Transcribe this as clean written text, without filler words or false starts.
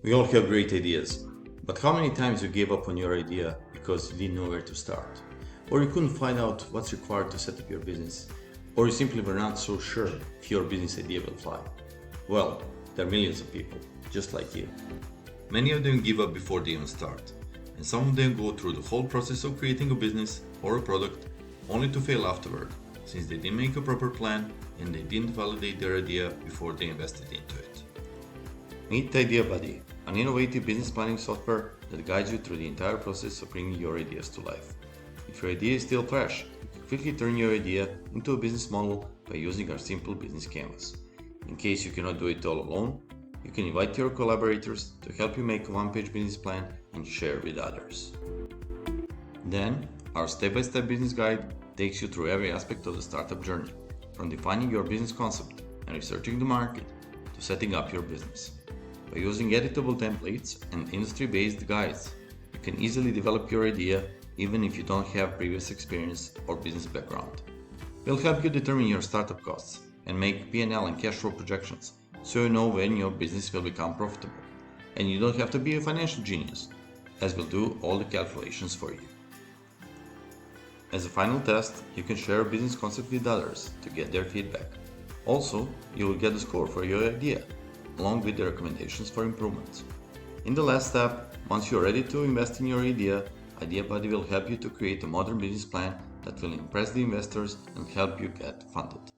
We all have great ideas, but how many times you gave up on your idea because you didn't know where to start? Or you couldn't find out what's required to set up your business? Or you simply were not so sure if your business idea will fly? Well, there are millions of people just like you. Many of them give up before they even start, and some of them go through the whole process of creating a business or a product only to fail afterward, since they didn't make a proper plan and they didn't validate their idea before they invested into it. Meet IdeaBuddy, an innovative business planning software that guides you through the entire process of bringing your ideas to life. If your idea is still fresh, you can quickly turn your idea into a business model by using our simple business canvas. In case you cannot do it all alone, you can invite your collaborators to help you make a one-page business plan and share with others. Then, our step-by-step business guide takes you through every aspect of the startup journey, from defining your business concept and researching the market to setting up your business. By using editable templates and industry-based guides, you can easily develop your idea even if you don't have previous experience or business background. We'll help you determine your startup costs and make P&L and cash flow projections so you know when your business will become profitable. And you don't have to be a financial genius, as we'll do all the calculations for you. As a final test, you can share a business concept with others to get their feedback. Also, you will get a score for your idea, along with the recommendations for improvements. In the last step, once you're ready to invest in your idea, IdeaBuddy will help you to create a modern business plan that will impress the investors and help you get funded.